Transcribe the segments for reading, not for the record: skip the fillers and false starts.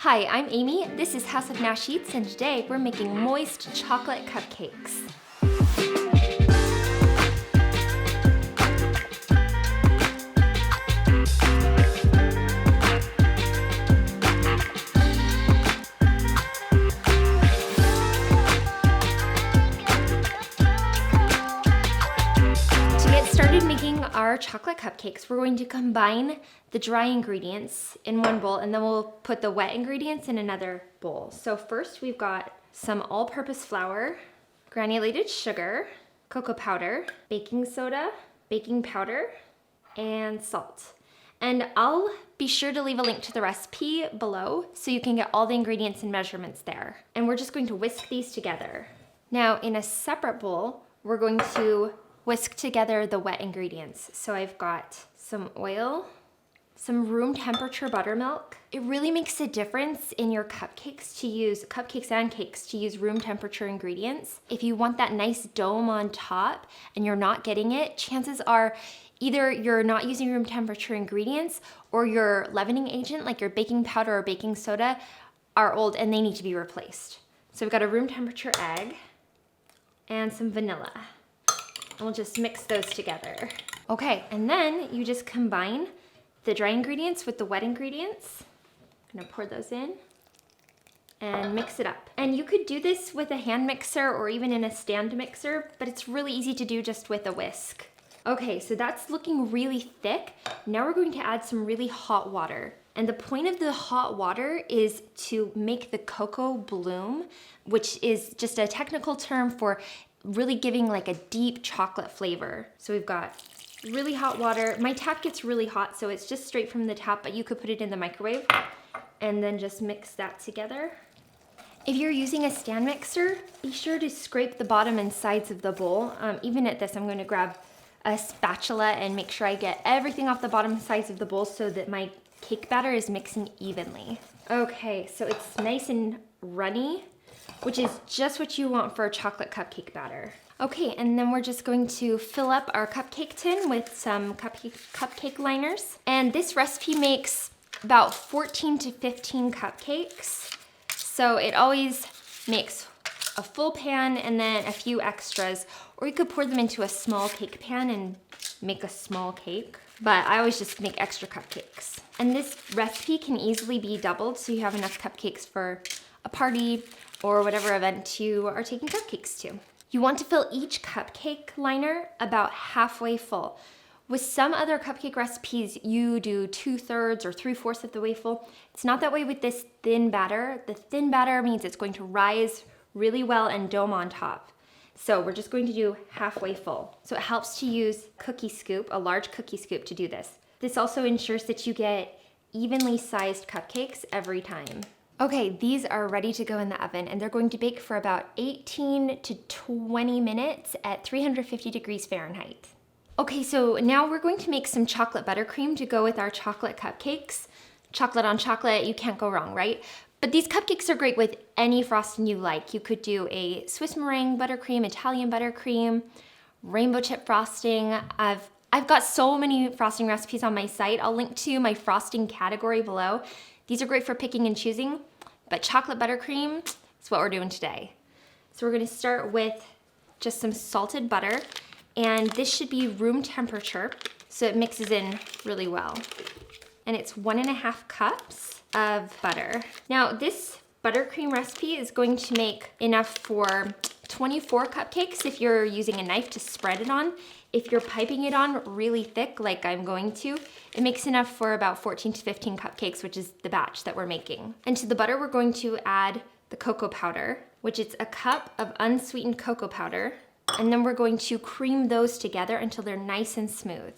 Hi, I'm Amy. This is House of Nash Eats, and today we're making moist chocolate cupcakes. To get started making our chocolate cupcakes, we're going to combine the dry ingredients in one bowl, and then we'll put the wet ingredients in another bowl. So first we've got some all-purpose flour, granulated sugar, cocoa powder, baking soda, baking powder, and salt. And I'll be sure to leave a link to the recipe below so you can get all the ingredients and measurements there. And we're just going to whisk these together. Now in a separate bowl, we're going to whisk together the wet ingredients. So I've got some oil, some room temperature buttermilk. It really makes a difference in your cupcakes and cakes to use room temperature ingredients. If you want that nice dome on top and you're not getting it, chances are either you're not using room temperature ingredients or your leavening agent, like your baking powder or baking soda, are old and they need to be replaced. So we've got a room temperature egg and some vanilla. And we'll just mix those together. Okay, and then you just combine the dry ingredients with the wet ingredients. I'm gonna pour those in and mix it up. And you could do this with a hand mixer or even in a stand mixer, but it's really easy to do just with a whisk. Okay, so that's looking really thick. Now we're going to add some really hot water. And the point of the hot water is to make the cocoa bloom, which is just a technical term for really giving like a deep chocolate flavor. So we've got really hot water. My tap gets really hot, so it's just straight from the tap, but you could put it in the microwave and then just mix that together. If you're using a stand mixer, be sure to scrape the bottom and sides of the bowl. Even at this, I'm going to grab a spatula and make sure I get everything off the bottom sides of the bowl so that my cake batter is mixing evenly. Okay, so it's nice and runny, which is just what you want for a chocolate cupcake batter. Okay, and then we're just going to fill up our cupcake tin with some cupcake liners. And this recipe makes about 14 to 15 cupcakes. So it always makes a full pan and then a few extras, or you could pour them into a small cake pan and make a small cake. But I always just make extra cupcakes. And this recipe can easily be doubled so you have enough cupcakes for a party or whatever event you are taking cupcakes to. You want to fill each cupcake liner about halfway full. With some other cupcake recipes, you do 2/3 or 3/4 of the way full. It's not that way with this thin batter. The thin batter means it's going to rise really well and dome on top. So we're just going to do halfway full. So it helps to use cookie scoop, a large cookie scoop, to do this. This also ensures that you get evenly sized cupcakes every time. Okay, these are ready to go in the oven, and they're going to bake for about 18 to 20 minutes at 350 degrees Fahrenheit. Okay, so now we're going to make some chocolate buttercream to go with our chocolate cupcakes. Chocolate on chocolate, you can't go wrong, right? But these cupcakes are great with any frosting you like. You could do a Swiss meringue buttercream, Italian buttercream, rainbow chip frosting. I've got so many frosting recipes on my site. I'll link to my frosting category below. These are great for picking and choosing, but chocolate buttercream is what we're doing today. So we're gonna start with just some salted butter, and this should be room temperature so it mixes in really well. And it's 1.5 cups of butter. Now this buttercream recipe is going to make enough for 24 cupcakes if you're using a knife to spread it on. If you're piping it on really thick, like I'm going to, it makes enough for about 14 to 15 cupcakes, which is the batch that we're making. And to the butter, we're going to add the cocoa powder, which is a cup of unsweetened cocoa powder. And then we're going to cream those together until they're nice and smooth.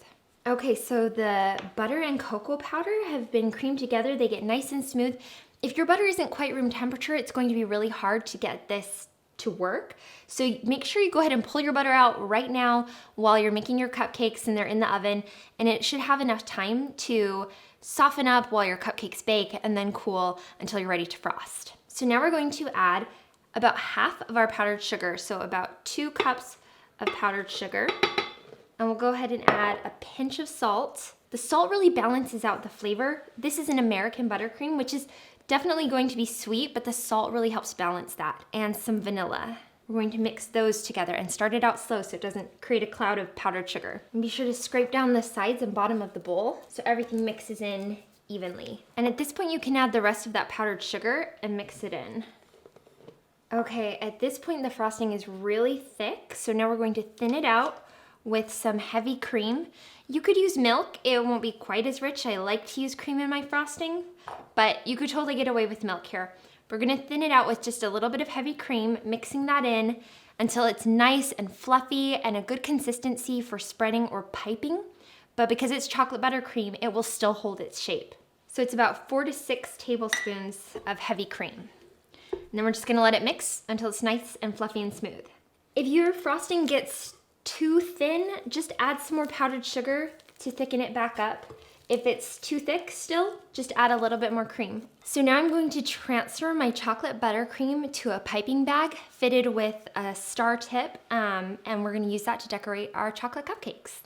Okay, so the butter and cocoa powder have been creamed together. They get nice and smooth. If your butter isn't quite room temperature, it's going to be really hard to get this to work. So make sure you go ahead and pull your butter out right now while you're making your cupcakes and they're in the oven, and it should have enough time to soften up while your cupcakes bake and then cool until you're ready to frost. So now we're going to add about half of our powdered sugar, so about 2 cups of powdered sugar. And we'll go ahead and add a pinch of salt. The salt really balances out the flavor. This is an American buttercream, which is definitely going to be sweet, but the salt really helps balance that, and some vanilla. We're going to mix those together and start it out slow so it doesn't create a cloud of powdered sugar. And be sure to scrape down the sides and bottom of the bowl so everything mixes in evenly. And at this point you can add the rest of that powdered sugar and mix it in. Okay, at this point the frosting is really thick, so now we're going to thin it out with some heavy cream. You could use milk, it won't be quite as rich. I like to use cream in my frosting, but you could totally get away with milk here. We're gonna thin it out with just a little bit of heavy cream, mixing that in until it's nice and fluffy and a good consistency for spreading or piping. But because it's chocolate buttercream, it will still hold its shape. So it's about 4 to 6 tablespoons of heavy cream. And then we're just gonna let it mix until it's nice and fluffy and smooth. If your frosting gets too thin, just add some more powdered sugar to thicken it back up. If it's too thick still, just add a little bit more cream. So now I'm going to transfer my chocolate buttercream to a piping bag fitted with a star tip, and we're gonna use that to decorate our chocolate cupcakes.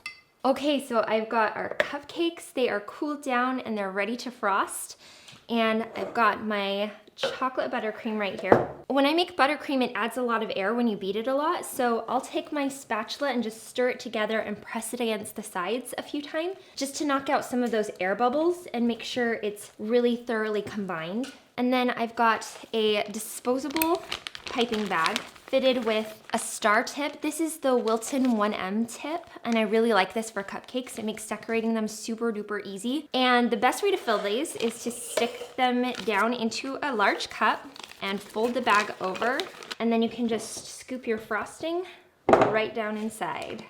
Okay, so I've got our cupcakes. They are cooled down and they're ready to frost. And I've got my chocolate buttercream right here. When I make buttercream, it adds a lot of air when you beat it a lot, so I'll take my spatula and just stir it together and press it against the sides a few times, just to knock out some of those air bubbles and make sure it's really thoroughly combined. And then I've got a disposable piping bag fitted with a star tip. This is the Wilton 1M tip, and I really like this for cupcakes. It makes decorating them super duper easy. And the best way to fill these is to stick them down into a large cup and fold the bag over, and then you can just scoop your frosting right down inside.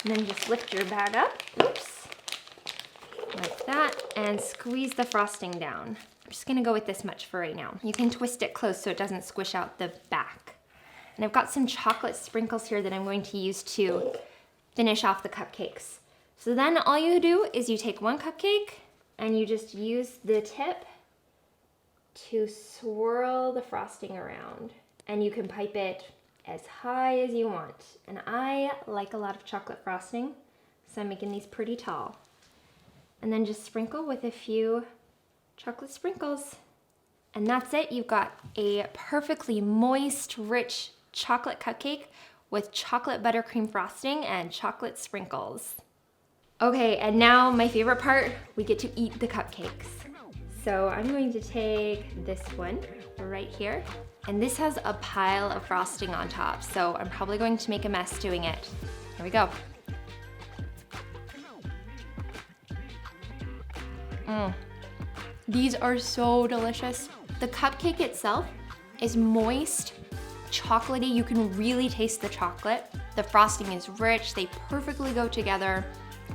And then just lift your bag up, oops, like that, and squeeze the frosting down. I'm just gonna go with this much for right now. You can twist it close so it doesn't squish out the back. And I've got some chocolate sprinkles here that I'm going to use to finish off the cupcakes. So then all you do is you take one cupcake and you just use the tip to swirl the frosting around. And you can pipe it as high as you want. And I like a lot of chocolate frosting, so I'm making these pretty tall. And then just sprinkle with a few chocolate sprinkles. And that's it. You've got a perfectly moist, rich chocolate cupcake with chocolate buttercream frosting and chocolate sprinkles. Okay, and now my favorite part, we get to eat the cupcakes. So I'm going to take this one right here, and this has a pile of frosting on top, so I'm probably going to make a mess doing it. Here we go. These are so delicious. The cupcake itself is moist, chocolatey. You can really taste the chocolate. The frosting is rich. They perfectly go together.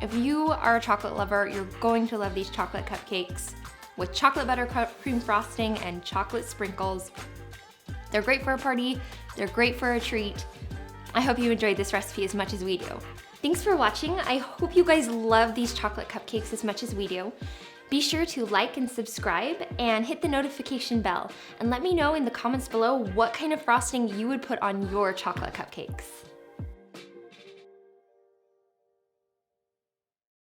If you are a chocolate lover, you're going to love these chocolate cupcakes with chocolate buttercream frosting and chocolate sprinkles. They're great for a party. They're great for a treat. I hope you enjoyed this recipe as much as we do. Thanks for watching. I hope you guys love these chocolate cupcakes as much as we do. Be sure to like and subscribe and hit the notification bell, and let me know in the comments below what kind of frosting you would put on your chocolate cupcakes.